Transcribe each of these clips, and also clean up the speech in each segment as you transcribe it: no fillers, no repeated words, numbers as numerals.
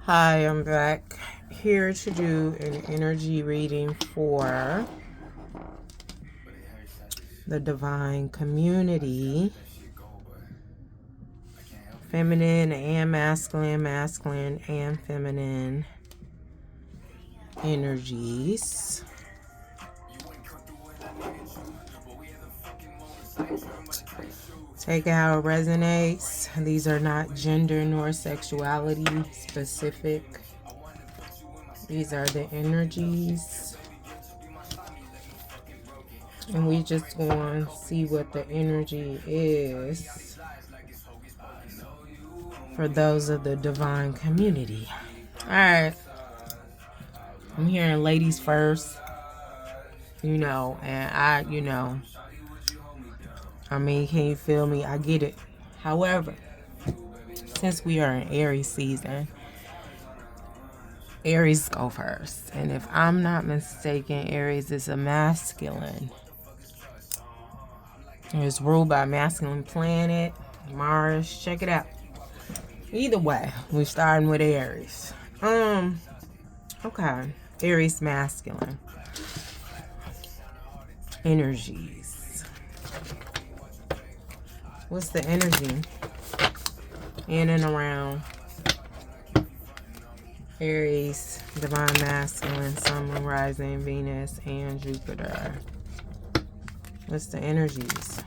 Hi, I'm back here to do an energy reading for the divine community, feminine and masculine, masculine and feminine energies. Take it how it resonates. These are not gender nor sexuality specific. These are the energies. And we just going to see what the energy is for those of the divine community. Alright. I'm hearing ladies first. And can you feel me? I get it. However, since we are in Aries season, Aries go first. And if I'm not mistaken, Aries is a masculine. It's ruled by masculine planet, Mars. Check it out. Either way, we're starting with Aries. Okay. Aries masculine. Energies. What's the energy in and around Aries, divine masculine, sun, moon, rising, Venus, and Jupiter? What's the energies?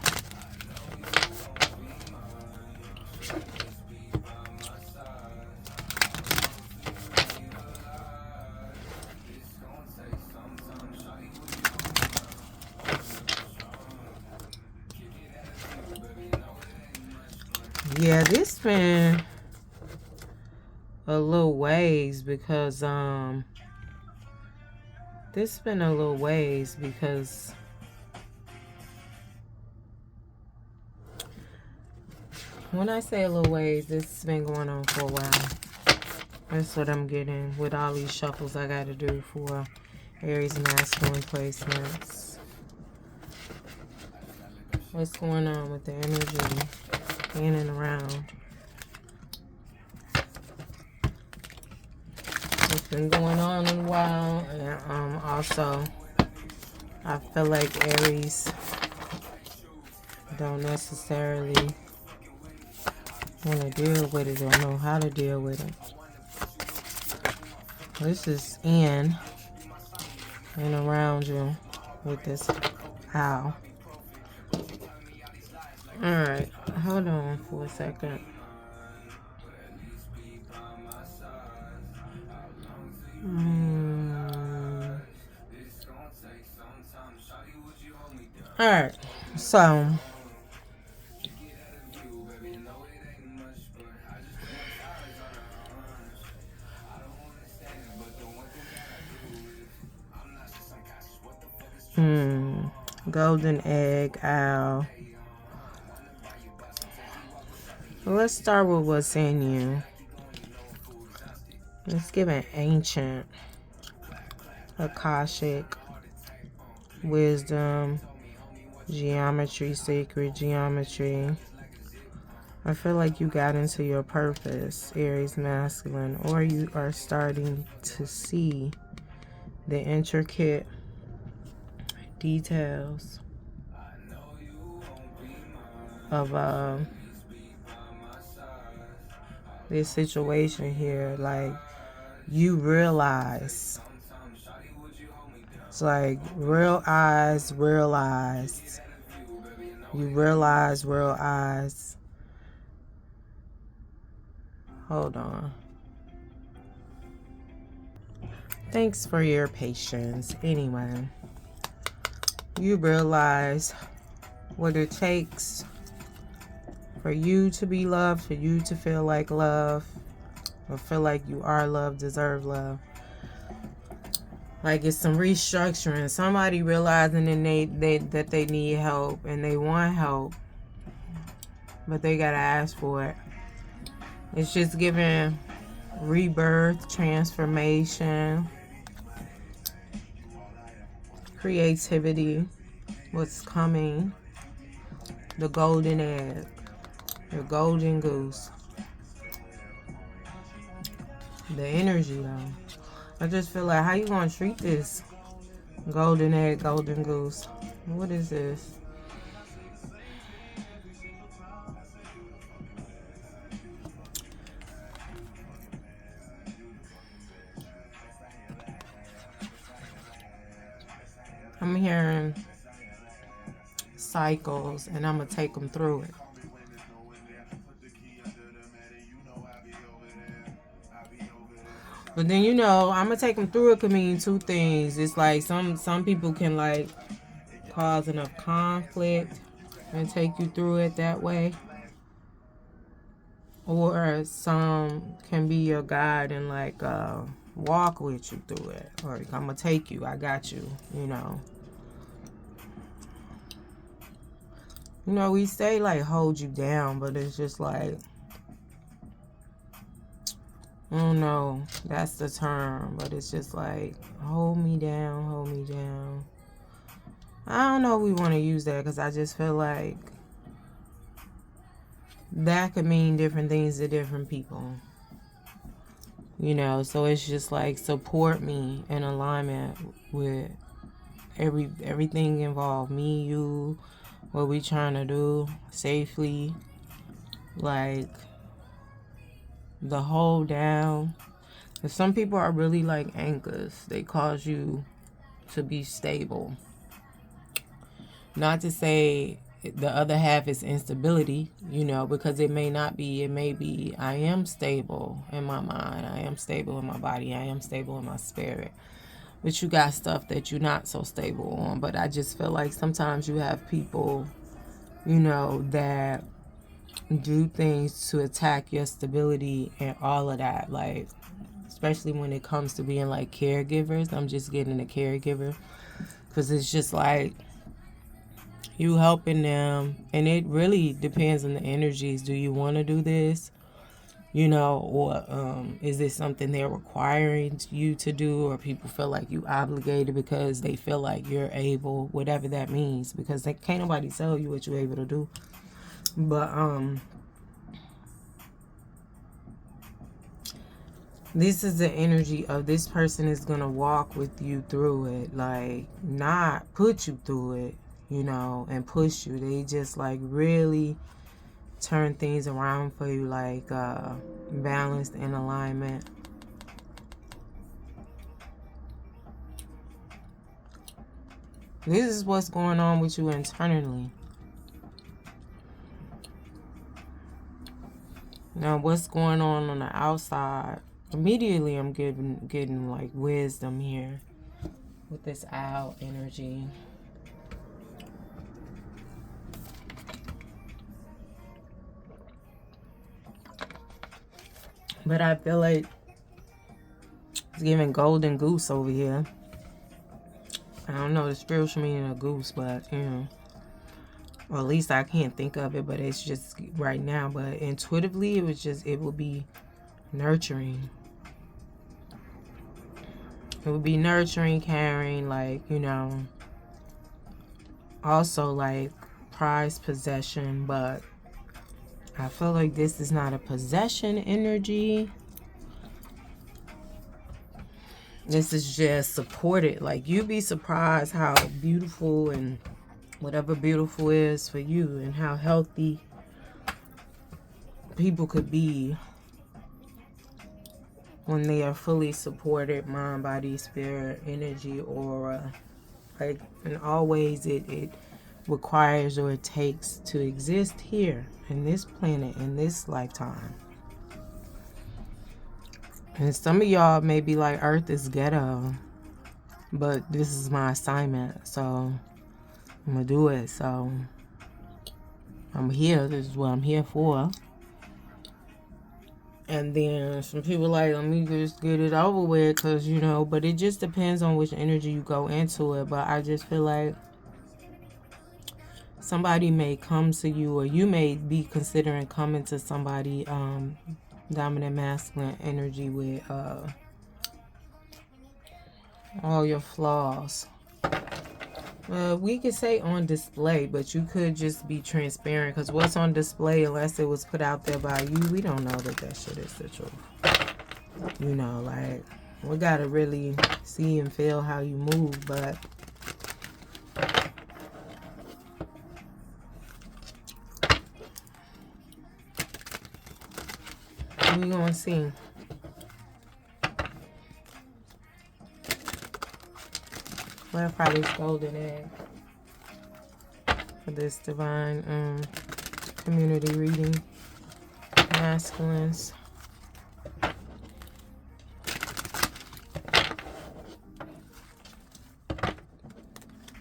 Yeah, this been a little ways because when I say a little ways, this has been going on for a while. That's what I'm getting with all these shuffles I got to do for Aries masculine placements. What's going on with the energy in and around? It's been going on in a while, and also I feel like Aries don't necessarily want to deal with it or know how to deal with it. This is in and around you with this owl. Alright, hold on for a second. Alright, so golden egg, owl. Let's start with what's in you. Let's give an ancient, Akashic, wisdom, geometry, sacred geometry. I feel like you got into your purpose, Aries masculine, or you are starting to see the intricate details of this situation here. Like, you realize, it's like real eyes. You realize real eyes. Hold on. Thanks for your patience. Anyway, you realize what it takes for you to be loved, for you to feel like love, or feel like you are loved, deserve love. Like, it's some restructuring. Somebody realizing that they need help and they want help, but they gotta ask for it. It's just giving rebirth, transformation, creativity, what's coming, the golden egg, the golden goose. the energy though. I just feel like, how you gonna treat this golden egg, golden goose? What is this? I'm hearing cycles, and I'm gonna take them through it. But then, you know, I'm gonna take them through it could mean two things. It's like some people can like cause enough conflict and take you through it that way, or some can be your guide and like walk with you through it, or I'm gonna take you, I got you, you know. You know, we say like hold you down, but it's just like, I don't know, that's the term, but it's just like, hold me down, hold me down. I don't know if we want to use that, because I just feel like that could mean different things to different people. You know, so it's just like, support me in alignment with everything involved. Me, you, what we trying to do safely. Like, the hold down. If some people are really like anchors, they cause you to be stable. Not to say the other half is instability, you know, because it may not be. It may be, I am stable in my mind, I am stable in my body, I am stable in my spirit. But you got stuff that you're not so stable on. But I just feel like sometimes you have people, you know, that do things to attack your stability and all of that. Like, especially when it comes to being like caregivers. I'm just getting a caregiver, because it's just like you helping them, and it really depends on the energies. Do you want to do this, you know, or is this something they're requiring you to do, or people feel like you obligated because they feel like you're able, whatever that means, because they can't nobody tell you what you're able to do. But this is the energy of this person is gonna walk with you through it, like not put you through it, you know, and push you. They just like really turn things around for you, like balanced and alignment. This is what's going on with you internally. Now, what's going on the outside? Immediately, I'm getting like wisdom here with this owl energy. But I feel like it's giving golden goose over here. I don't know the spiritual meaning of goose, but you know, or at least I can't think of it, but it's just right now. But intuitively, it would be nurturing. It would be nurturing, caring, like, you know, also like prized possession. But I feel like this is not a possession energy. This is just supported. Like, you'd be surprised how beautiful and whatever beautiful is for you, and how healthy people could be when they are fully supported, mind, body, spirit, energy, aura. Like, and always it requires, or it takes, to exist here in this planet, in this lifetime. And some of y'all may be like, Earth is ghetto, but this is my assignment, so I'm gonna do it. So I'm here. This is what I'm here for. And then some people like, let me just get it over with, because, you know, but it just depends on which energy you go into it. But I just feel like somebody may come to you, or you may be considering coming to somebody, dominant masculine energy, with all your flaws. We could say on display, but you could just be transparent, because what's on display, unless it was put out there by you, we don't know that shit is the truth. You know, like, we gotta really see and feel how you move, but we're gonna see. Clarify this golden egg for this divine community reading. Masculines.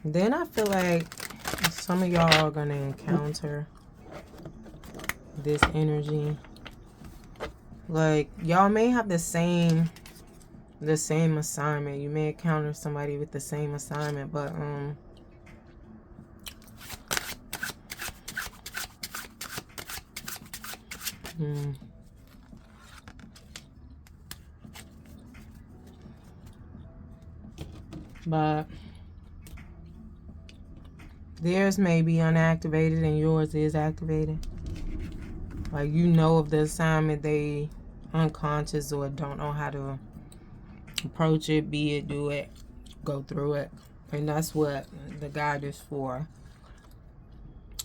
Then I feel like some of y'all are going to encounter this energy. Like, y'all may have the same assignment. You may encounter somebody with the same assignment, but but theirs may be unactivated and yours is activated. Like, you know of the assignment, they unconscious or don't know how to approach it, be it, do it, go through it. And that's what the guide is for.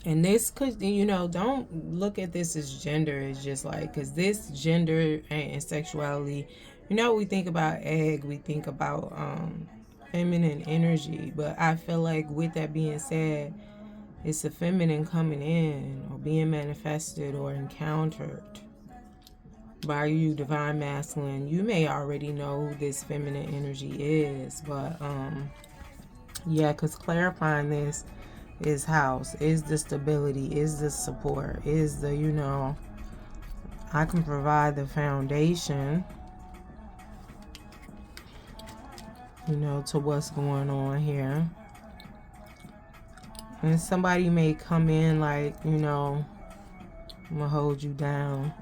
And this could, you know, don't look at this as gender. It's just like, because this gender and sexuality, you know, we think about egg, we think about feminine energy. But I feel like with that being said, it's a feminine coming in or being manifested or encountered by you, divine masculine. You may already know who this feminine energy is, but yeah, because clarifying this is house, is the stability, is the support, is the, you know, I can provide the foundation, you know, to what's going on here. And somebody may come in like, you know, I'm gonna hold you down.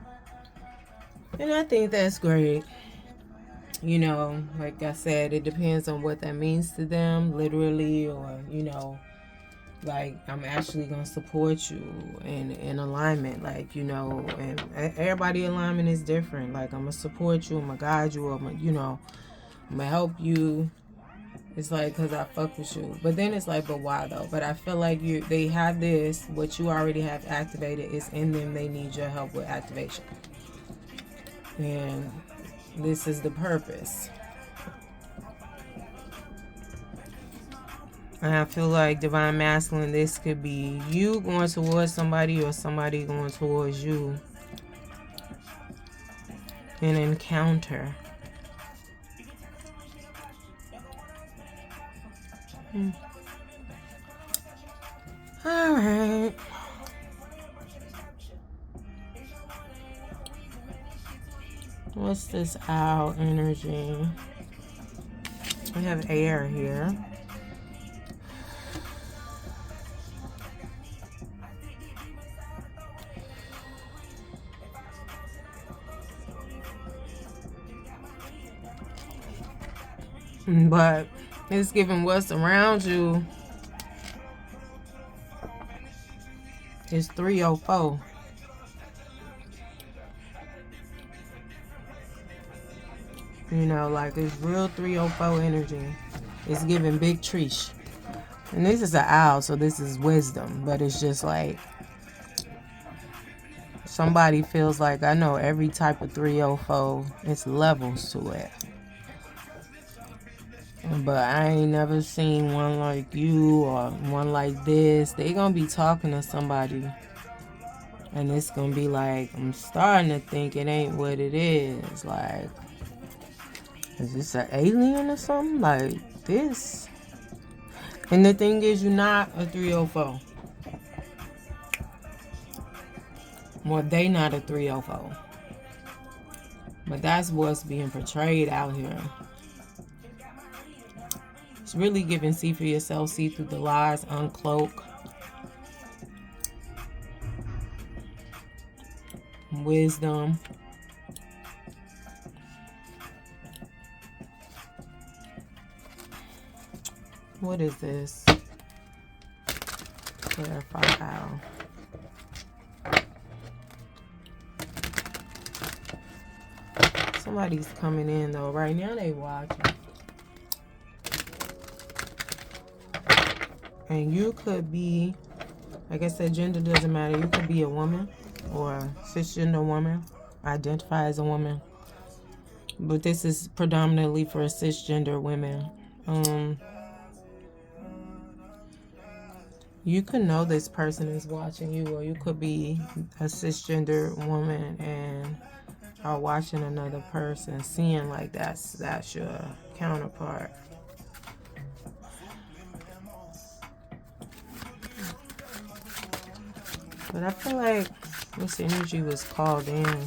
And I think that's great. You know, like I said, it depends on what that means to them, literally, or, you know, like, I'm actually going to support you in alignment, like, you know, and everybody alignment is different. Like, I'm going to support you, I'm going to guide you, I'm going to, you know, I'm going to help you. It's like, because I fuck with you. But then it's like, but why though? But I feel like they have this, what you already have activated is in them. They need your help with activation. And this is the purpose. And I feel like divine masculine, this could be you going towards somebody or somebody going towards you. An encounter. All right. What's this owl energy? We have air here. But it's giving what's around you is 304. You know, like, it's real 304 energy. It's giving big treesh. And this is an owl, so this is wisdom. But it's just like, somebody feels like, I know every type of 304, it's levels to it. But I ain't never seen one like you or one like this. They gonna be talking to somebody. And it's gonna be like, I'm starting to think it ain't what it is. Like, is this an alien or something? Like this? And the thing is, you're not a 304. Well, they not a 304. But that's what's being portrayed out here. It's really giving see for yourself, see through the lies, uncloak. Wisdom. What is this? Clarify how. Somebody's coming in though. Right now they watching. And you could be, like I said, gender doesn't matter. You could be a woman or a cisgender woman, identify as a woman. But this is predominantly for cisgender women. You could know this person is watching you, or you could be a cisgender woman and are watching another person, seeing like that's your counterpart. But I feel like this energy was called in.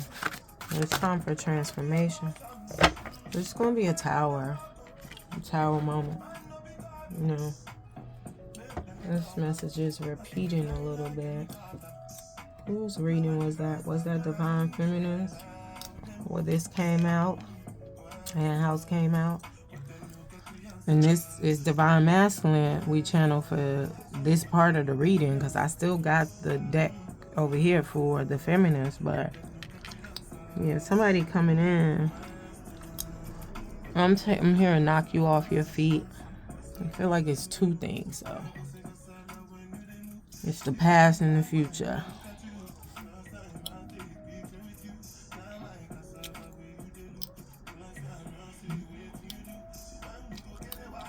It's time for transformation. There's going to be a tower moment. You know, this message is repeating a little bit. Whose reading was that? Was that Divine Feminines? Where this came out and house came out? And this is Divine Masculine we channel for this part of the reading, because I still got the deck over here for the feminines. But yeah, somebody coming in. I'm here to knock you off your feet. I feel like it's two things though. It's the past and the future.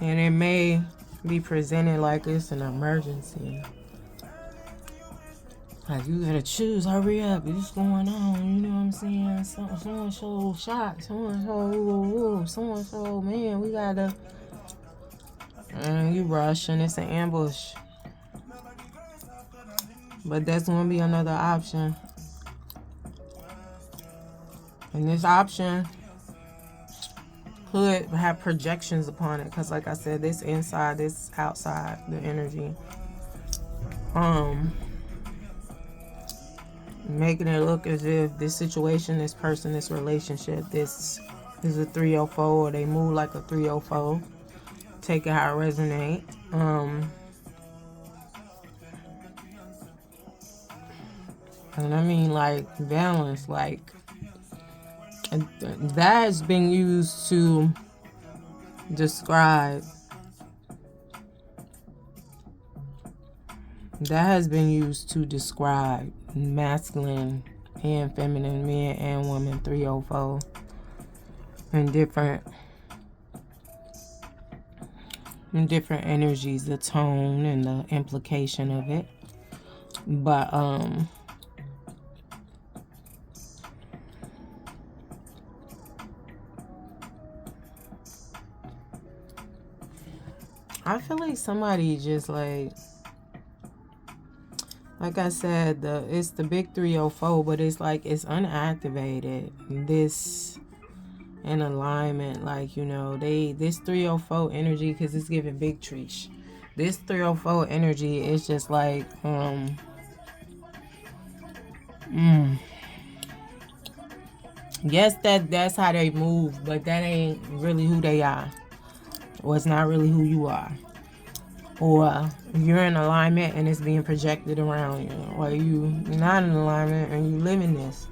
And it may be presented like it's an emergency. Like, you gotta choose, hurry up, what's going on, you know what I'm saying? Someone so shocked, someone so, man, we gotta, and you rush and it's an ambush. But that's gonna be another option. And this option could have projections upon it, because like I said, this inside, this outside, the energy. Making it look as if this situation, this person, this relationship, this is a 304, or they move like a 304. Take it how it resonates. And I mean, like, balance, like, that has been used to describe. That has been used to describe masculine and feminine, men and women, 304, and different energies, the tone and the implication of it. But I feel like somebody just like I said, it's the big 304, but it's like it's unactivated. This in alignment, like, you know, this 304 energy, because it's giving big treesh. This 304 energy is just like yes, that's how they move, but that ain't really who they are, or it's not really who you are. Or you're in alignment and it's being projected around you, or you're not in alignment and you live in this.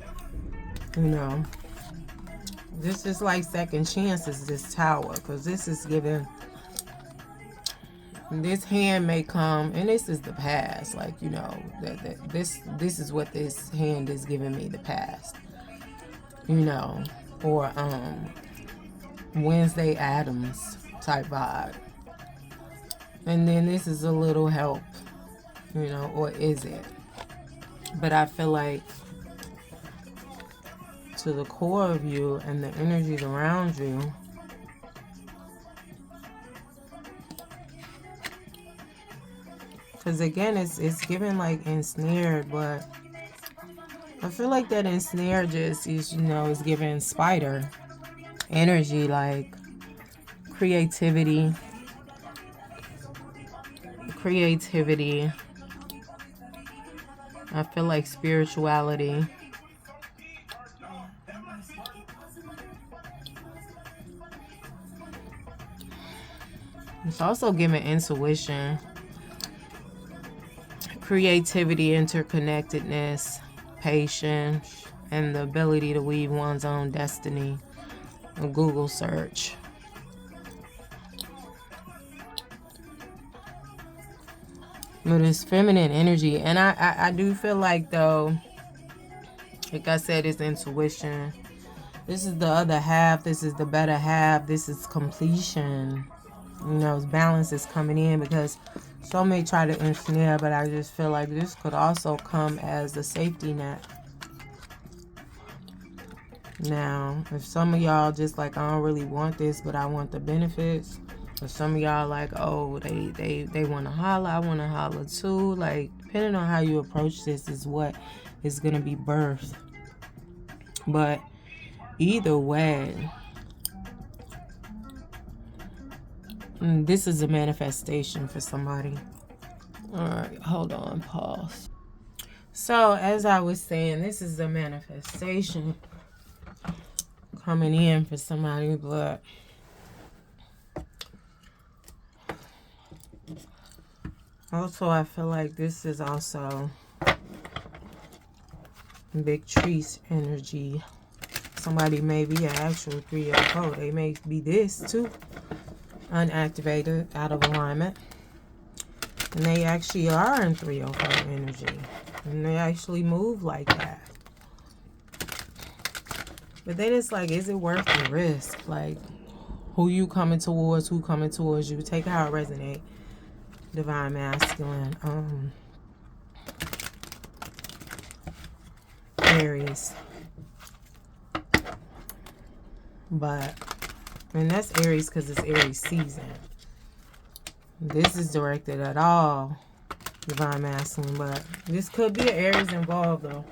You know, this is like second chances, this tower, because this is giving, this hand may come, and this is the past, like, you know, this is what this hand is giving me, the past, you know, or Wednesday Addams type vibe. And then this is a little help, you know, or is it? But I feel like to the core of you and the energies around you, because again, it's given like ensnared, but I feel like that ensnared just is, you know, is giving spider energy, like creativity. I feel like spirituality. It's also giving intuition, creativity, interconnectedness, patience, and the ability to weave one's own destiny. a Google search. But it's feminine energy. And I do feel like, though, like I said, it's intuition. This is the other half. This is the better half. This is completion. You know, balance is coming in, because some may try to ensnare, but I just feel like this could also come as a safety net. Now, if some of y'all just like, I don't really want this, but I want the benefits. Or some of y'all like, oh, they want to holler, I want to holler too. Like, depending on how you approach this is what is going to be birthed. But either way, this is a manifestation for somebody. All right, hold on, pause. So, as I was saying, this is a manifestation coming in for somebody, but also I feel like this is also big trees energy. Somebody may be an actual 304. They may be this too. Unactivated, out of alignment. And they actually are in 304 energy. And they actually move like that. But then it's like, is it worth the risk? Like, who you coming towards, who coming towards you. Take how it resonates. Divine Masculine. Aries. But, and that's Aries because it's Aries season. This is directed at all Divine Masculine, but this could be an Aries involved though.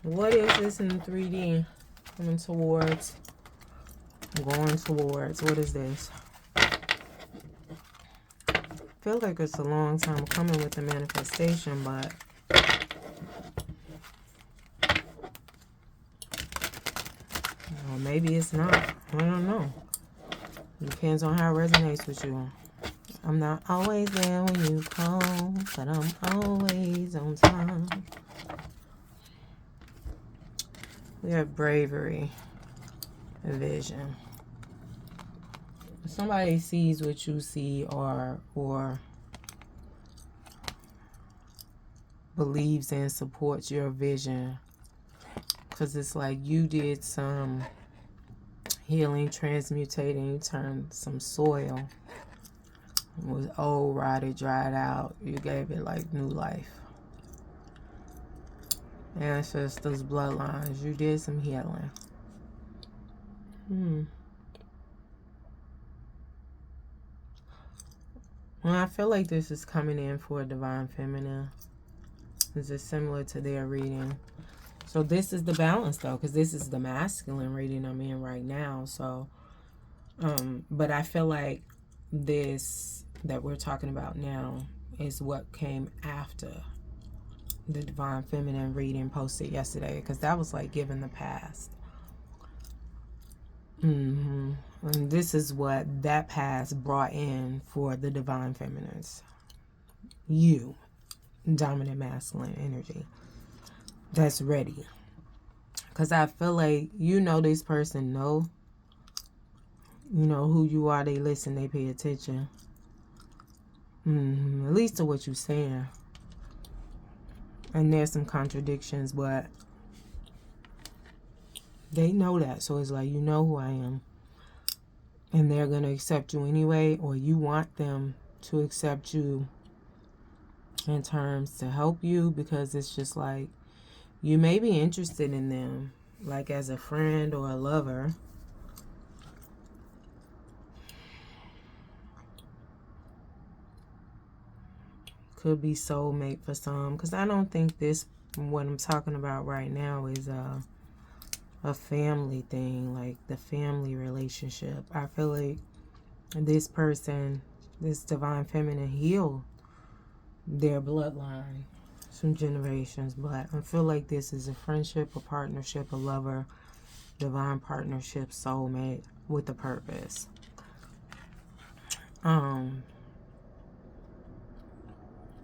What is this in 3D? Coming towards, going towards, what is this? I feel like it's a long time coming with the manifestation, but well, maybe it's not. I don't know. Depends on how it resonates with you. I'm not always there when you call, but I'm always on time. We have bravery and vision. If somebody sees what you see or believes and supports your vision, because it's like you did some healing, transmutating, you turned some soil. It was old, rotted, dried out. You gave it like new life. Ancestors, bloodlines. You did some healing. Well, I feel like this is coming in for a Divine Feminine. This is similar to their reading. So this is the balance though, because this is the masculine reading I'm in right now. So, but I feel like this that we're talking about now is what came after the Divine Feminine reading posted yesterday, because that was like giving the past. And this is what that past brought in for the Divine Feminines. You, dominant masculine energy, that's ready. Because I feel like you know this person know. You know who you are. They listen. They pay attention. At least to what you're saying. And there's some contradictions, but they know that. So it's like, you know who I am. And they're going to accept you anyway. Or you want them to accept you in terms to help you. Because it's just like, you may be interested in them. Like as a friend or a lover. Could be soulmate for some, because I don't think this, what I'm talking about right now, is a family thing, like the family relationship. I feel like this person, this Divine Feminine, healed their bloodline some generations, but I feel like this is a friendship, a partnership, a lover, divine partnership, soulmate with a purpose.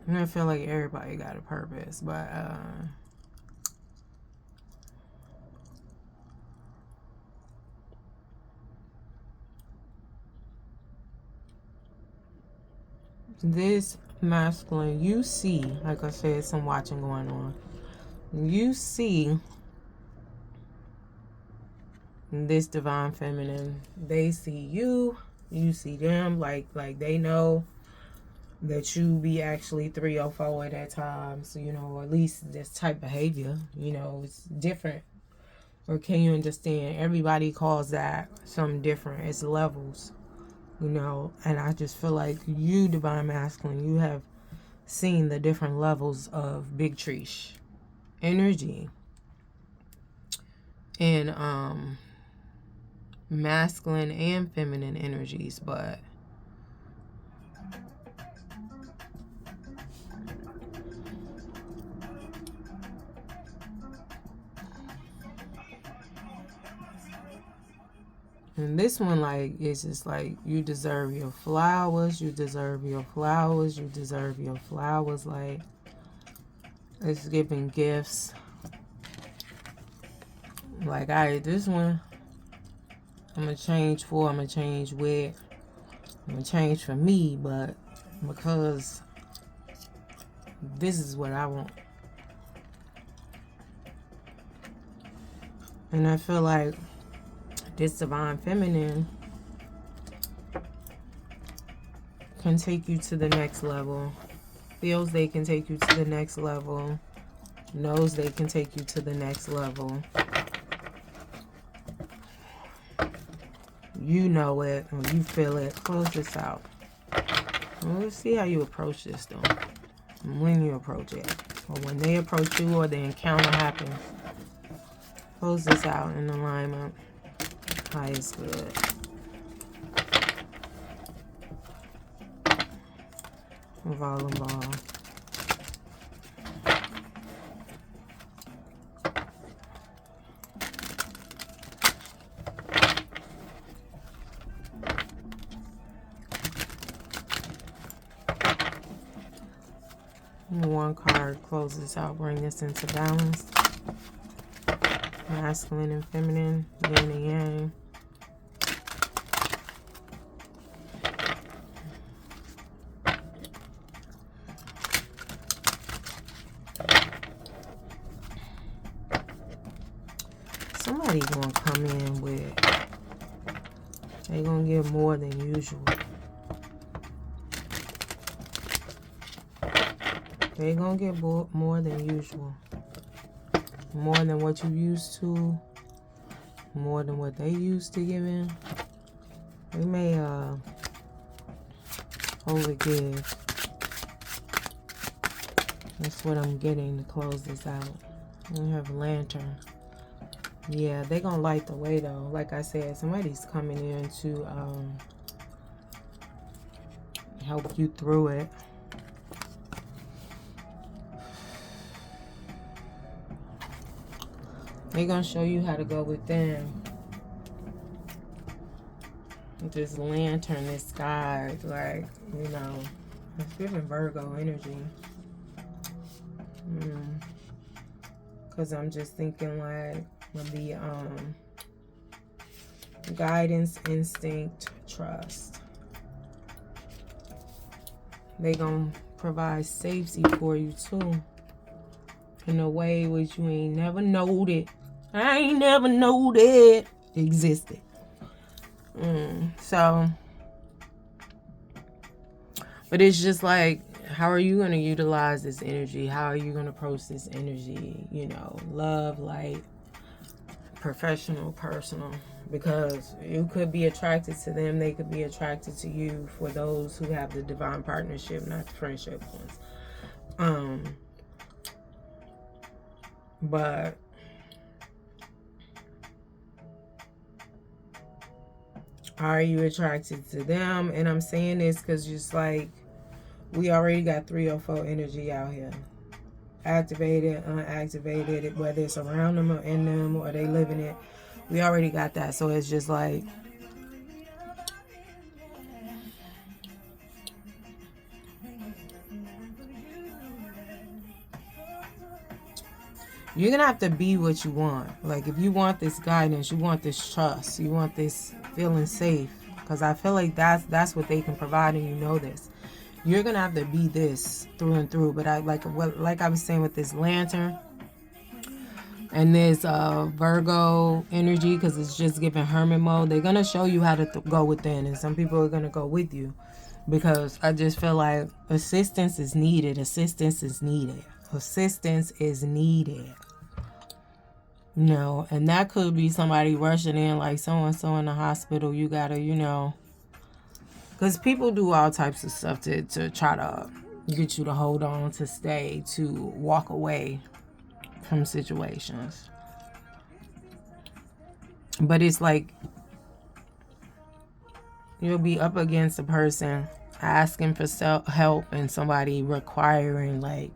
And I feel like everybody got a purpose, but this masculine, you see, like I said, some watching going on. You see this divine feminine. They see you. You see them. Like they know that you be actually 304 at times. You know, or at least this type of behavior. You know, it's different. Or can you understand? Everybody calls that something different. It's levels. You know, and I just feel like you, divine masculine, you have seen the different levels of Big Trish energy and masculine and feminine energies, but and this one, like, it's just like, you deserve your flowers, you deserve your flowers, you deserve your flowers. Like, it's giving gifts. Like, this one, I'm going to change for, I'm going to change with, I'm going to change for me, but because this is what I want. And I feel like this divine feminine can take you to the next level. Feels they can take you to the next level. Knows they can take you to the next level. You know it, or you feel it. Close this out. Well, let's see how you approach this, though. When you approach it. Or when they approach you, or the encounter happens. Close this out in alignment. Highest good. Volleyball. One card, close this out, bring this into balance. Masculine and feminine, yin and yang. Somebody gonna come in with, they gonna give more than usual. They gonna get more than usual. More than what you used to. More than what they used to give in. They may overgive. That's what I'm getting to close this out. We have a lantern. Yeah, they gonna light the way though. Like I said, somebody's coming in to help you through it. They're going to show you how to go within. This lantern, this sky, like, you know, it's giving Virgo energy. Because I'm just thinking, like, with the guidance, instinct, trust. They're going to provide safety for you, too. In a way which you ain't never knowed it. I ain't never know that existed. So, but it's just like, how are you going to utilize this energy? How are you going to approach this energy? You know, love, light, professional, personal. Because you could be attracted to them. They could be attracted to you, for those who have the divine partnership, not the friendship ones. But are you attracted to them? And I'm saying this because just like, we already got 304 energy out here. Activated, unactivated, whether it's around them or in them or they live in it. We already got that. So it's just like, you're going to have to be what you want. Like, if you want this guidance, you want this trust, you want this feeling safe. Because I feel like that's what they can provide, and you know this. you're gonna have to be this through and through. But like I was saying with this Lantern and this Virgo energy, because it's just giving hermit mode, they're gonna show you how to go within, and some people are gonna go with you, because I just feel like assistance is needed. Assistance is needed. Assistance is needed. You know, and that could be somebody rushing in, like so-and-so in the hospital. You gotta, you know, because people do all types of stuff to try to get you to hold on, to stay, to walk away from situations. But it's like you'll be up against a person asking for help, and somebody requiring, like,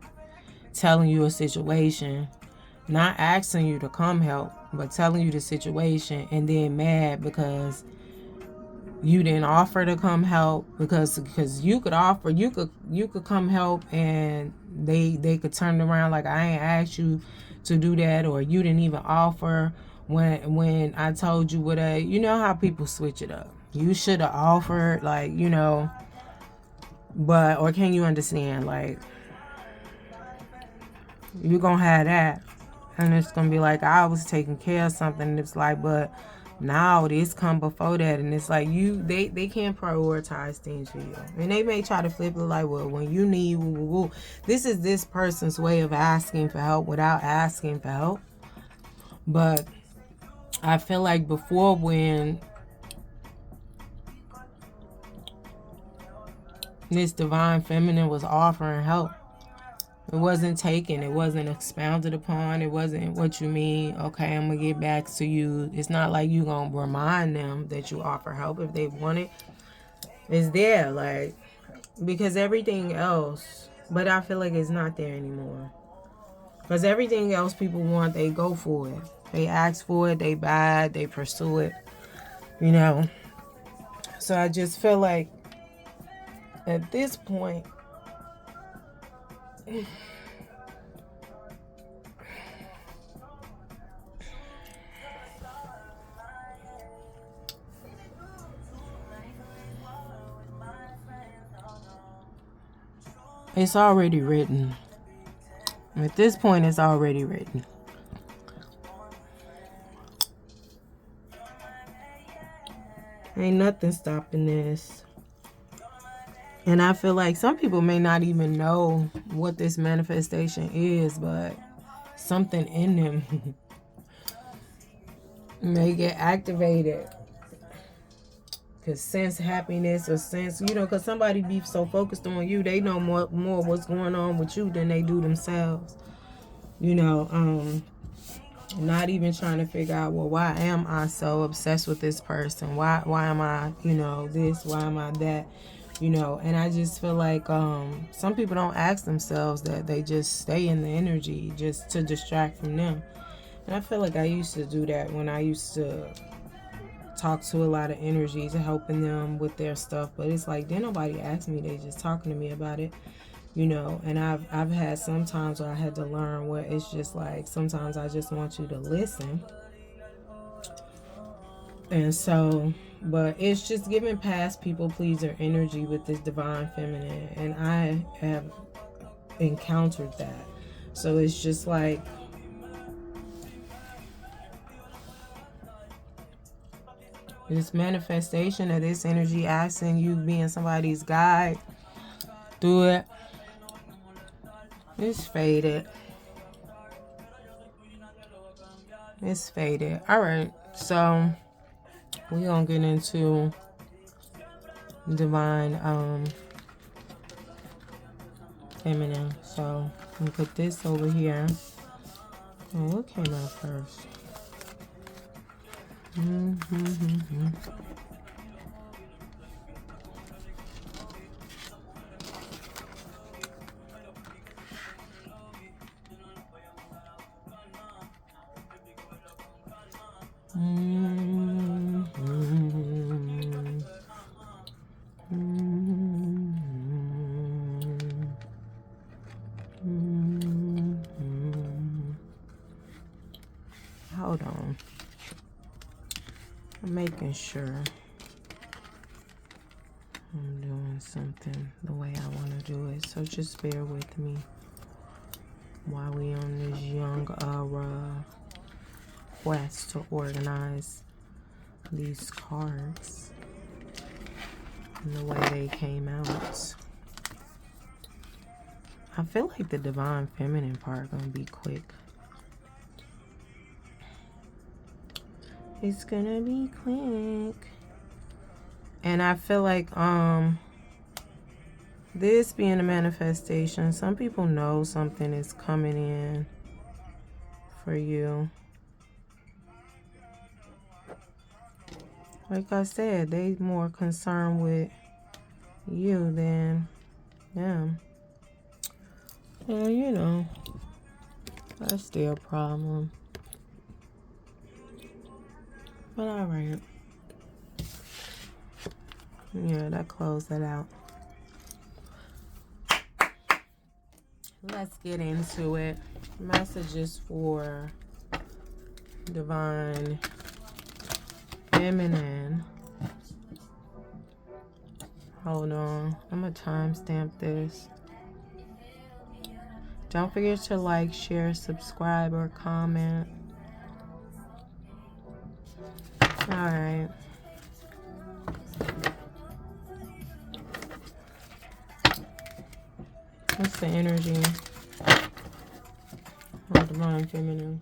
telling you a situation, not asking you to come help, but telling you the situation, and then mad because you didn't offer to come help, because you could offer, you could come help, and they could turn around like, I ain't asked you to do that, or you didn't even offer when I told you what you know how people switch it up. You should have offered, like, you know. But, or can you understand, like, you're gonna have that, and it's gonna be like, I was taking care of something, and it's like, but now this come before that, and it's like, they can't prioritize things for you, and they may try to flip it like, well, when you need woo, woo, woo. This is this person's way of asking for help without asking for help. But I feel like before, when this divine feminine was offering help, it wasn't taken. It wasn't expounded upon. It wasn't, what you mean? Okay, I'm going to get back to you. It's not like you going to remind them that you offer help if they want it. It's there, like, because everything else, but I feel like it's not there anymore. Because everything else people want, they go for it. They ask for it, they buy it, they pursue it, you know. So I just feel like at this point, it's already written. At this point, it's already written. Ain't nothing stopping this. And I feel like some people may not even know what this manifestation is, but something in them may get activated. Because sense happiness, or sense, you know, because somebody be so focused on you, they know more what's going on with you than they do themselves. You know, not even trying to figure out, well, why am I so obsessed with this person? Why am I, you know, this? Why am I that? You know, and I just feel like some people don't ask themselves that. They just stay in the energy just to distract from them. And I feel like I used to do that when I used to talk to a lot of energies, helping them with their stuff. But it's like, then nobody asked me. They just talking to me about it. You know, and I've had some times where I had to learn where it's just like, sometimes I just want you to listen. And so, but it's just giving past people pleaser energy with this divine feminine. And I have encountered that. So it's just like, this manifestation of this energy asking you, being somebody's guide through it, it's faded. It's faded. All right, so we're gonna get into divine feminine. So I'm gonna put this over here. Oh, what came out first? Hold on. I'm making sure. I'm doing something the way I want to do it, so just bear with me while we on this young quest to organize these cards and the way they came out. I feel like the Divine Feminine part gonna be quick. It's gonna be quick. And I feel like this being a manifestation, some people know something is coming in for you. Like I said, they more concerned with you than them. And you know, that's their problem. But alright. Yeah, that closed that out. Let's get into it. Messages for Divine Feminine. Hold on. I'm going to timestamp this. Don't forget to like, share, subscribe, or comment. Alright. What's the energy of Divine Feminine?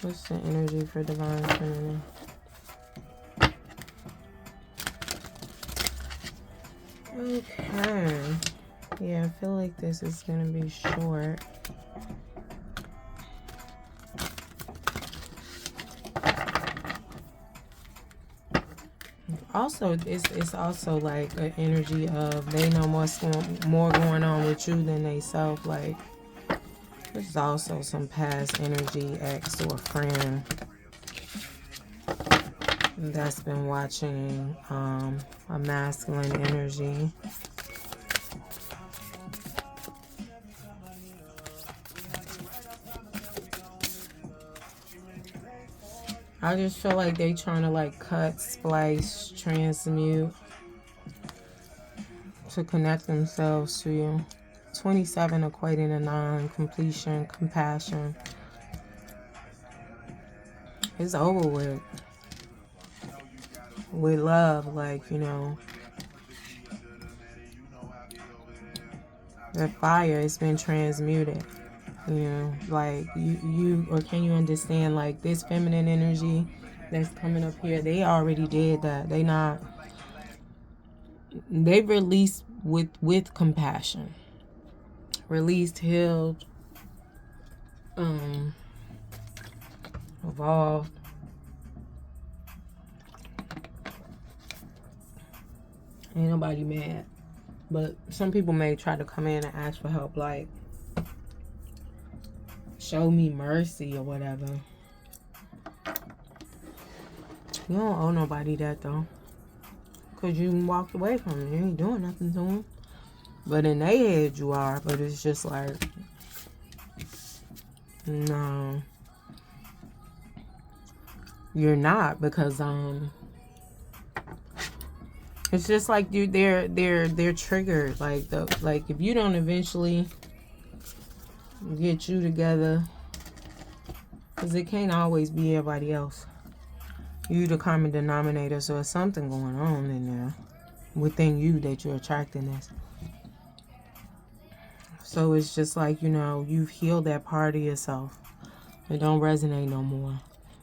What's the energy for Divine Feminine? Okay. Yeah, I feel like this is going to be short. Also, it's also like an energy of they know more going on with you than they self. Like, there's also some past energy, ex or friend that's been watching a masculine energy. I just feel like they trying to like cut, splice, transmute to connect themselves to you. 27 equating to 9, completion, compassion. It's over with. With love, like, you know. The fire has been transmuted. You know, like you or can you understand like this feminine energy that's coming up here? They already did that. They released with compassion. Released, healed, evolved. Ain't nobody mad. But some people may try to come in and ask for help, like, show me mercy or whatever. You don't owe nobody that, though. Because you walked away from it. You ain't doing nothing to them. But in their head, you are. But it's just like, no. You're not. Because, it's just like they're triggered. Like if you don't eventually get you together, because it can't always be everybody else. You the common denominator, so there's something going on in there within you that you're attracting this. So it's just like, you know, you've healed that part of yourself. It don't resonate no more.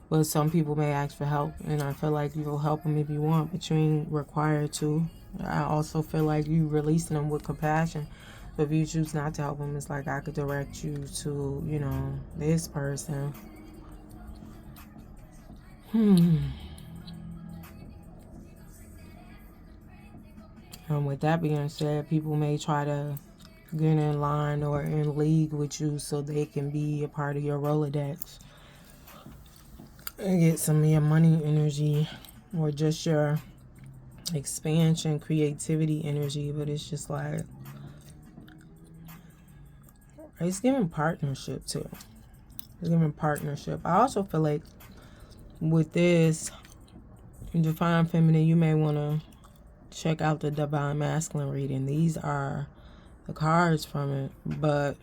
But some people may ask for help, and I feel like you'll help them if you want, but you ain't required to. I also feel like you releasing them with compassion. So if you choose not to help them, it's like I could direct you to, you know, this person. And with that being said, people may try to get in line or in league with you so they can be a part of your Rolodex. And get some of your money energy or just your expansion, creativity energy. But it's just like, it's giving partnership too. It's giving partnership. I also feel like with this Divine Feminine, you may want to check out the Divine Masculine reading. These are the cards from it. But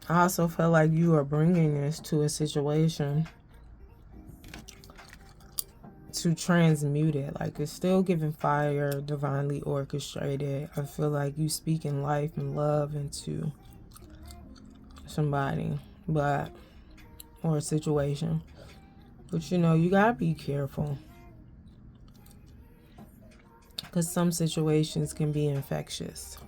I also feel like you are bringing this to a situation to transmute it. Like, it's still giving fire, divinely orchestrated. I feel like you speaking life and love into somebody, but or a situation. But you know, you gotta be careful, because some situations can be infectious.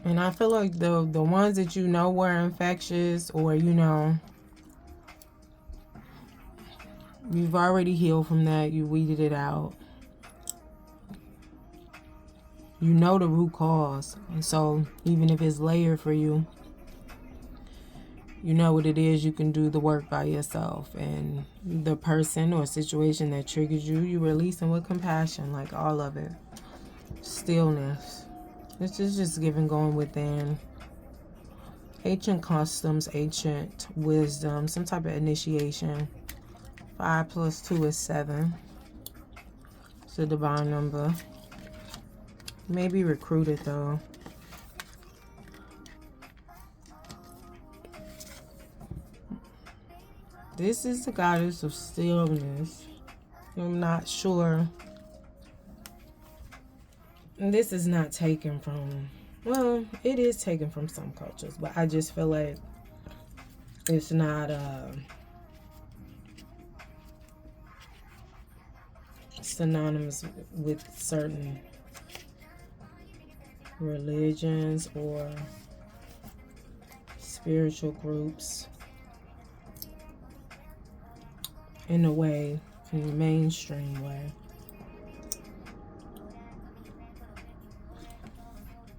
And I feel like the ones that you know were infectious, or you know, you've already healed from that, you weeded it out. You know the root cause. And so even if it's layered for you, you know what it is, you can do the work by yourself. And the person or situation that triggers you, you release them with compassion, like all of it. Stillness. This is just giving, going within. Ancient customs, ancient wisdom, some type of initiation. 5 + 2 is 7. It's a divine number. Maybe recruited though. This is the goddess of stillness. I'm not sure. This is not taken from, well, it is taken from some cultures, but I just feel like it's not synonymous with certain religions or spiritual groups in a way, in a mainstream way.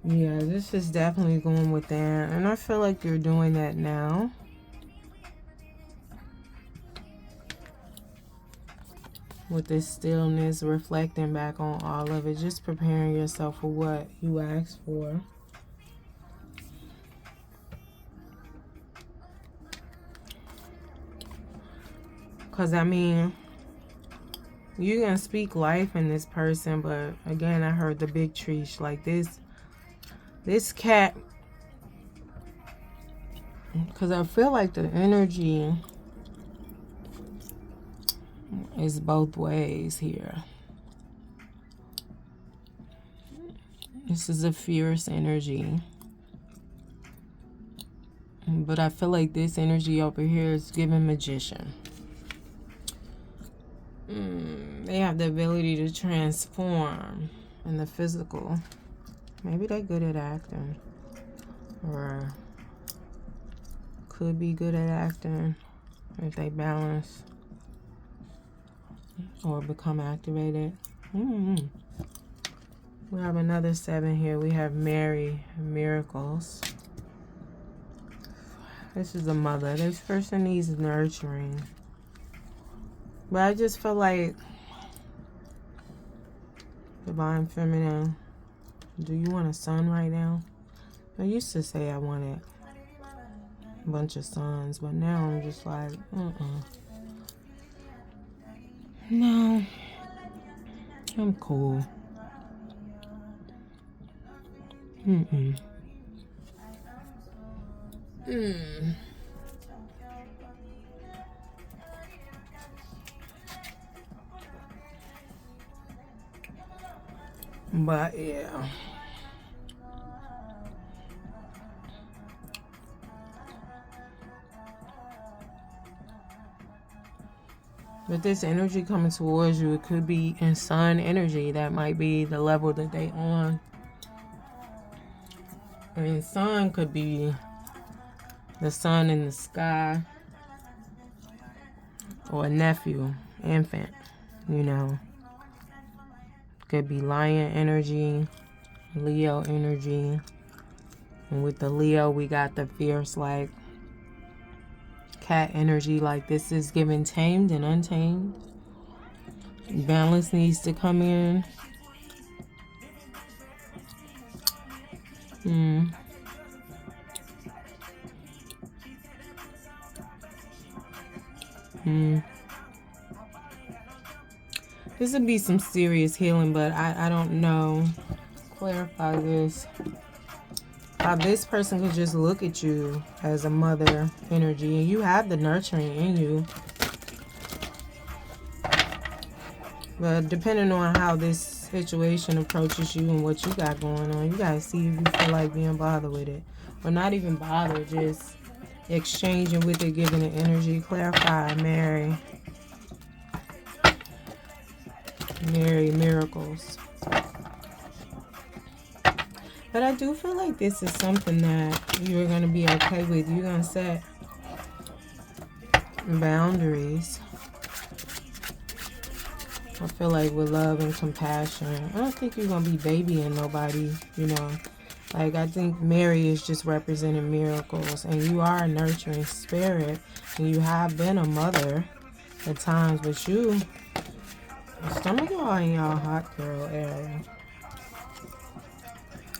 Yeah, this is definitely going with that, and I feel like you're doing that now. With this stillness, reflecting back on all of it, just preparing yourself for what you asked for. Because, I mean, you can speak life in this person, but again, I heard the big tree. Like this cat, because I feel like the energy is both ways here. This is a fierce energy. But I feel like this energy over here is giving magician. They have the ability to transform in the physical. Maybe they're good at acting. Or could be good at acting if they balance or become activated. We have another 7 here. We have Mary Miracles. This is a mother. This person needs nurturing. But I just feel like, Divine Feminine, do you want a son right now? I used to say I wanted a bunch of sons, but now I'm just like, no, I'm cool. But yeah. But this energy coming towards you, it could be in sun energy. That might be the level that they on. And sun could be the sun in the sky. Or a nephew, infant, you know. Could be lion energy, Leo energy. And with the Leo, we got the fierce, like, cat energy. Like, this is given tamed and untamed. Balance needs to come in. This would be some serious healing, but I don't know. Clarify this. How this person could just look at you as a mother energy, and you have the nurturing in you. But depending on how this situation approaches you and what you got going on, you gotta see if you feel like being bothered with it. Or not even bothered, just exchanging with it, giving it energy. Clarify, Mary. Mary, miracles. But I do feel like this is something that you're going to be okay with. You're going to set boundaries. I feel like with love and compassion. I don't think you're going to be babying nobody, you know. Like, I think Mary is just representing miracles. And you are a nurturing spirit. And you have been a mother at times. But some of y'all in y'all hot girl area.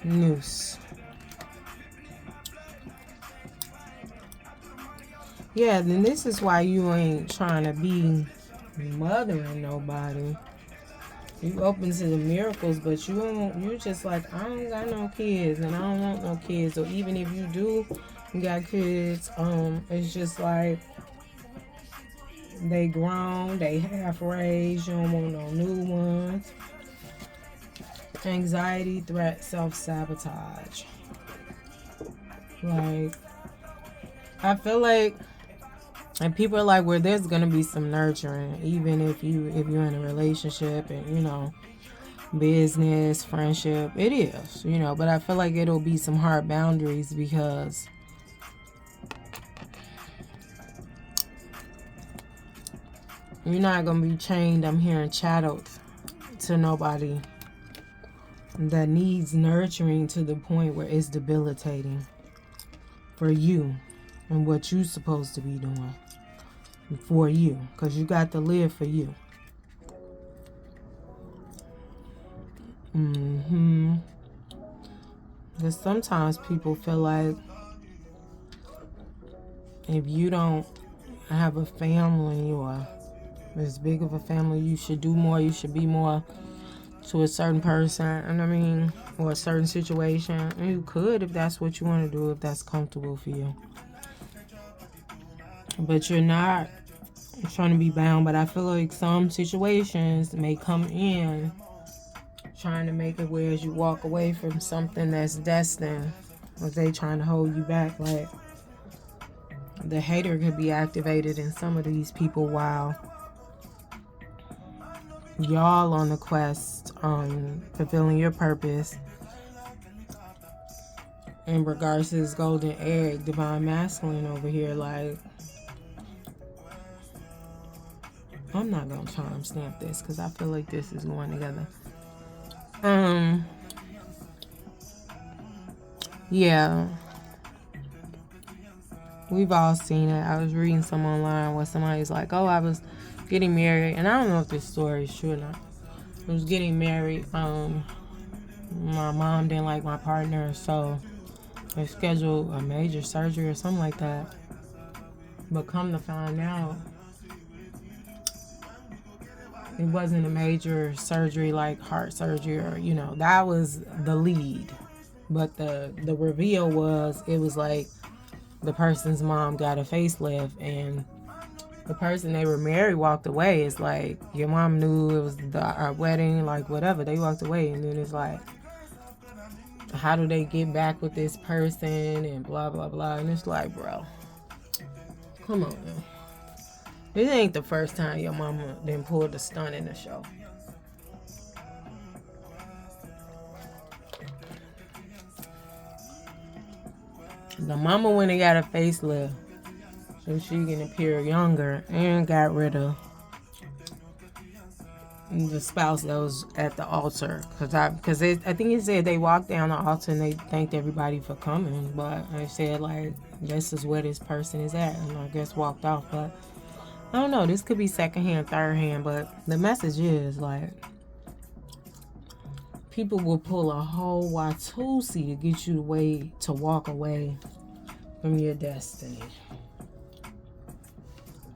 Noose. Yeah, then this is why you ain't trying to be mothering nobody. You open to the miracles, but you just like, I don't got no kids and I don't want no kids. Or even if you do got kids, it's just like they grown, they half raised, you don't want no new ones. Anxiety, threat, self-sabotage. Like, I feel like, and people are like, well, there's gonna be some nurturing, even if you're in a relationship and, you know, business, friendship. It is, you know, but I feel like it'll be some hard boundaries because you're not gonna be chained, I'm hearing, chattled to nobody that needs nurturing to the point where it's debilitating for you and what you're supposed to be doing for you, because you got to live for you. Because sometimes people feel like if you don't have a family or as big of a family, you should do more, you should be more to a certain person, and I mean, or a certain situation. And you could if that's what you want to do, if that's comfortable for you. But you're not trying to be bound. But I feel like some situations may come in trying to make it where as you walk away from something that's destined, or they trying to hold you back. Like, the hater could be activated in some of these people while y'all on the quest on fulfilling your purpose in regards to this golden egg, divine masculine over here. Like, I'm not gonna time stamp this because I feel like this is going together. Yeah, we've all seen it. I was reading some online where somebody's like, oh, I was getting married, and I don't know if this story is true or not. I was getting married. My mom didn't like my partner, so they scheduled a major surgery or something like that. But come to find out, it wasn't a major surgery like heart surgery, or, you know, that was the lead. But the reveal was, it was like the person's mom got a facelift, and the person they were married walked away. It's like, your mom knew it was our wedding, like whatever. They walked away, and then it's like, how do they get back with this person and blah, blah, blah. And it's like, bro, come on now. This ain't the first time your mama then pulled a stunt in the show. The mama went and got a facelift so she can appear younger, and got rid of the spouse that was at the altar. Because I think it said they walked down the altar and they thanked everybody for coming, but they said, like, this is where this person is at, and I guess walked off. But I don't know, this could be second hand, third hand, but the message is like people will pull a whole Watusi to get you to walk away from your destiny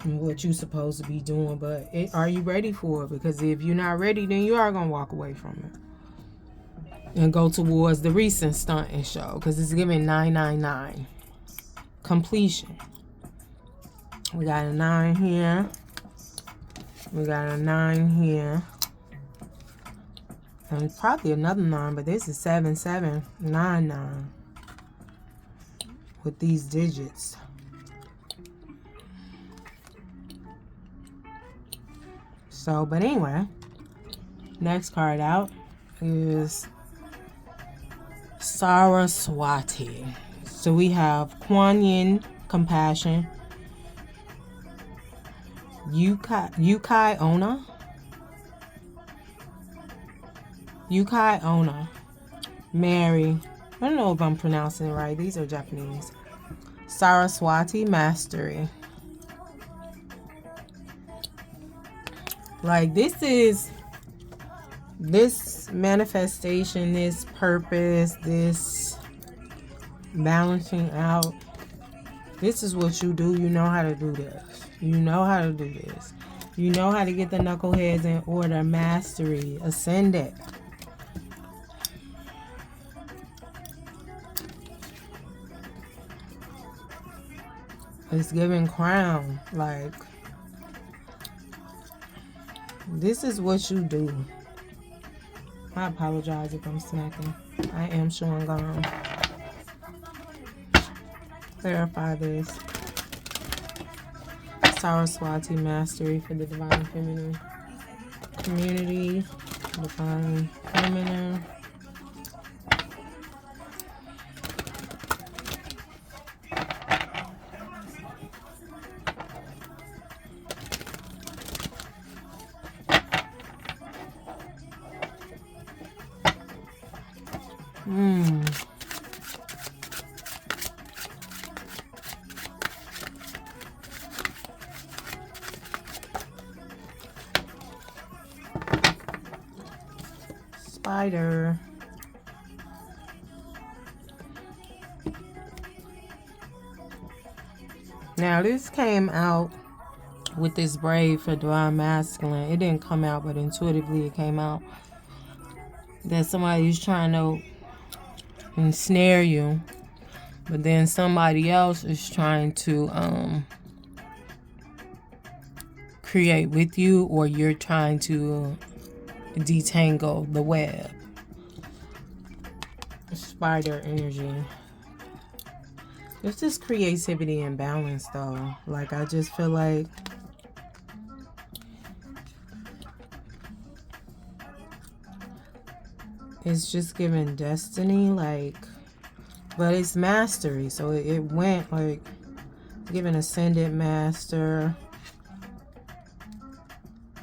and what you're supposed to be doing. But are you ready for it? Because if you're not ready, then you are going to walk away from it and go towards the recent stunt and show, because it's giving 999 completion. We got a 9 here. We got a 9 here. And probably another 9, but this is 7799 with these digits. So, but anyway, next card out is Saraswati. So we have Kuan Yin, compassion. Yukai Onna. Yukai Onna. Mary. I don't know if I'm pronouncing it right. These are Japanese. Saraswati, mastery. Like this manifestation, this purpose, this balancing out. This is what you do. You know how to do this. You know how to do this. You know how to get the knuckleheads in order. Mastery. Ascendant. It's giving crown. Like, this is what you do. I apologize if I'm smacking. I am showing gum. Clarify this. Saraswati mastery for the divine feminine community. Divine feminine. Spider. Now this came out with this braid for divine masculine. It didn't come out, but intuitively it came out that somebody's trying to ensnare you, but then somebody else is trying to create with you, or you're trying to detangle the web. Spider energy. There's this creativity and balance though. Like, I just feel like it's just giving destiny, like, but it's mastery. So it went like giving ascendant master.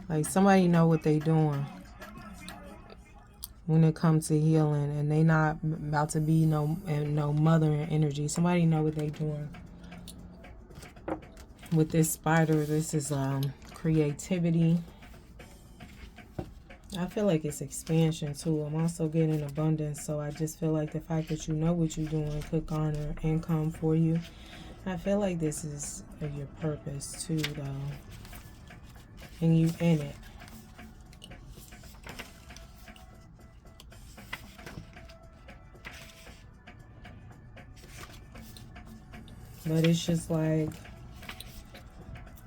Like, somebody know what they doing when it comes to healing, and they not about to be no mothering energy. Somebody know what they doing. With this spider, this is creativity. I feel like it's expansion too. I'm also getting abundance, so I just feel like the fact that you know what you're doing could garner income for you. I feel like this is your purpose too, though, and you in it. But it's just like,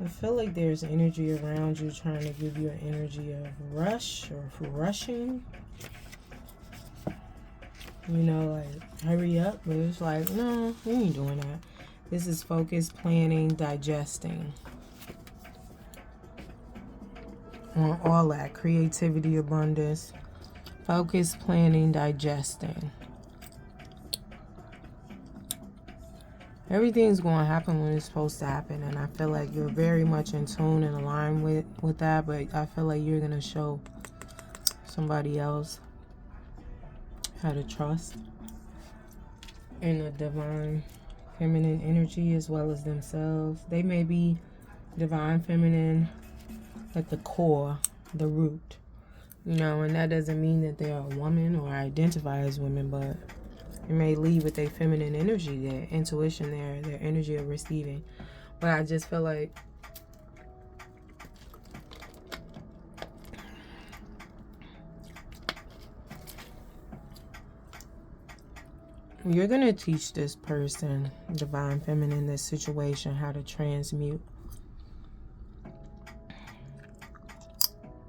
I feel like there's energy around you trying to give you an energy of rush or rushing. You know, like, hurry up. But it's like, no, we ain't doing that. This is focus, planning, digesting. On all that. Creativity, abundance. Focus, planning, digesting. Everything's going to happen when it's supposed to happen, and I feel like you're very much in tune and aligned with that, but I feel like you're going to show somebody else how to trust in the divine feminine energy as well as themselves. They may be Divine feminine at the core, the root. You know, and that doesn't mean that they're a woman or identify as women, but you may lead with their feminine energy, their intuition, their energy of receiving. But I just feel like you're going to teach this person, divine feminine, this situation, how to transmute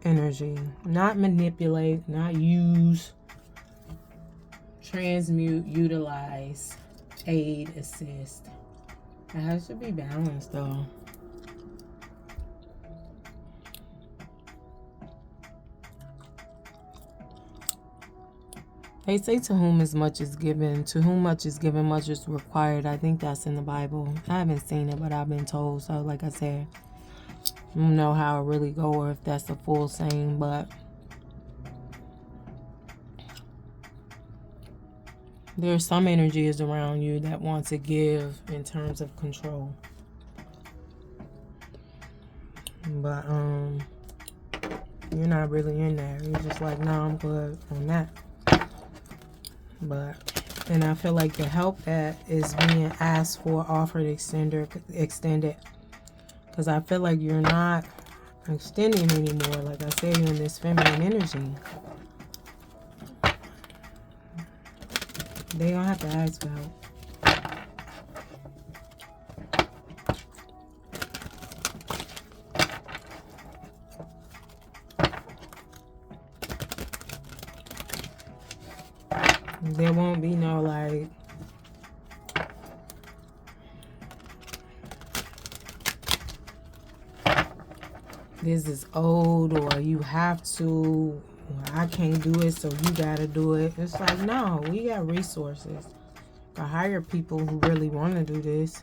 energy. Not manipulate, not use. Transmute, utilize, aid, assist. It has to be balanced, though. They say to whom as much is given, to whom much is given, much is required. I think that's in the Bible. I haven't seen it, but I've been told. So, like I said, I don't know how it really go or if that's a full saying, but there's some energies around you that want to give in terms of control. But you're not really in there. You're just like, no, I'm good on that. And I feel like the help that is being asked for, offered, extended, because I feel like you're not extending anymore. Like I said, you're in this feminine energy. They don't have to ask for help. There won't be no like this is old or you have to, or I can't do it so you gotta do it. It's like, no, we got resources to hire people who really want to do this.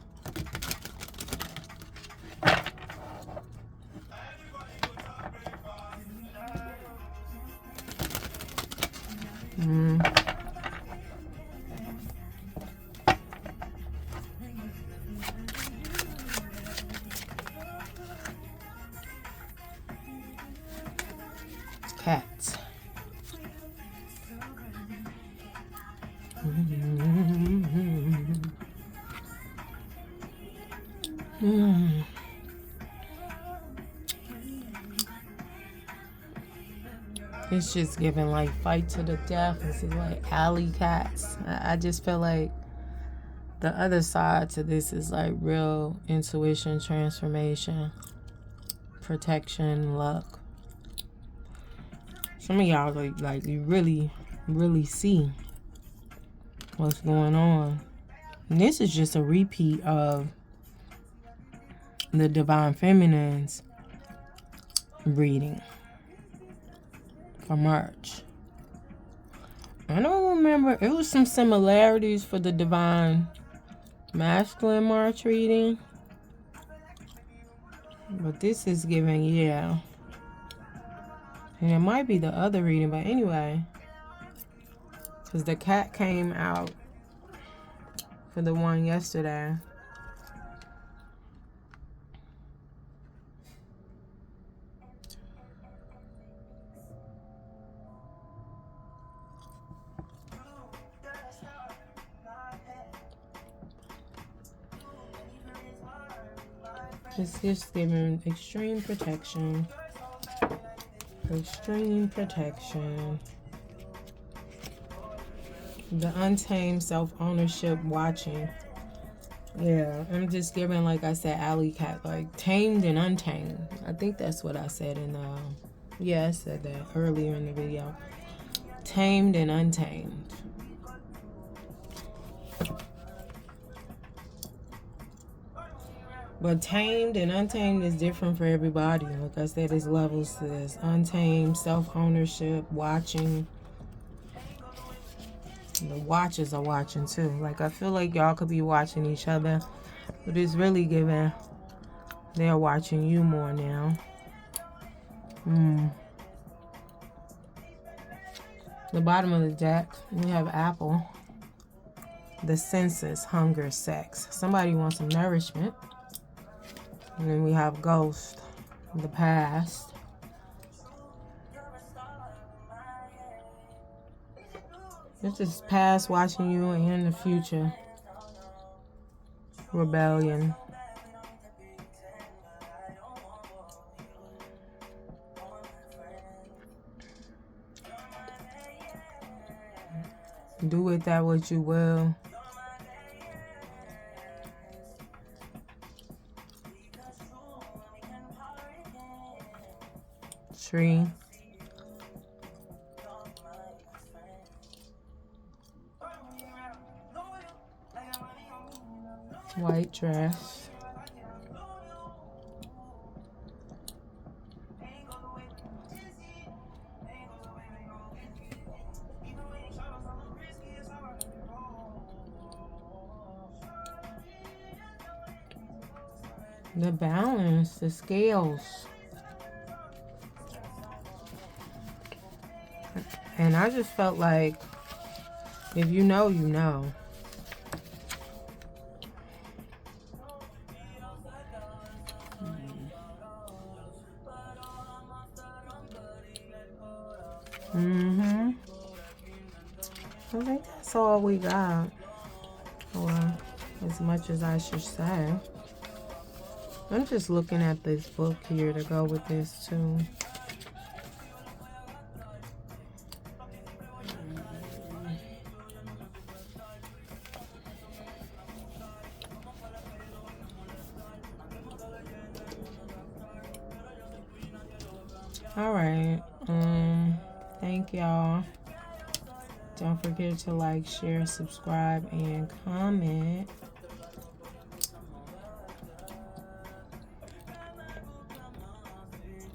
Cats. It's just giving like fight to the death. This is like alley cats. I just feel like the other side to this is like real intuition, transformation, protection, luck. Some of y'all like you really see what's going on. And this is just a repeat of the Divine Feminine's reading for March. I don't remember. It was some similarities for the Divine Masculine March reading. But this is giving, yeah. And it might be the other reading, but anyway. Because the cat came out for the one yesterday. It's just giving extreme protection. Extreme protection. The untamed self-ownership watching. Yeah, I'm just giving, like I said, alley cat, like tamed and untamed. I think that's what I said in yeah, I said that earlier in the video. Tamed and untamed. But tamed and untamed is different for everybody. Like I said, there's levels to this. Untamed, self-ownership, watching. The watchers are watching too. Like I feel like y'all could be watching each other. But it's really giving they're watching you more now. The bottom of the deck, we have Apple. The senses, hunger, sex. Somebody wants some nourishment. And then we have Ghost, the past. This is past watching you, and in the future, rebellion. Do with that what you will. Tree. White dress. The balance, the scales. And I just felt like, if you know, you know. I think that's all we got. Or as much as I should say. I'm just looking at this book here to go with this too. All right. Thank y'all. Don't forget to like, share, subscribe, and comment.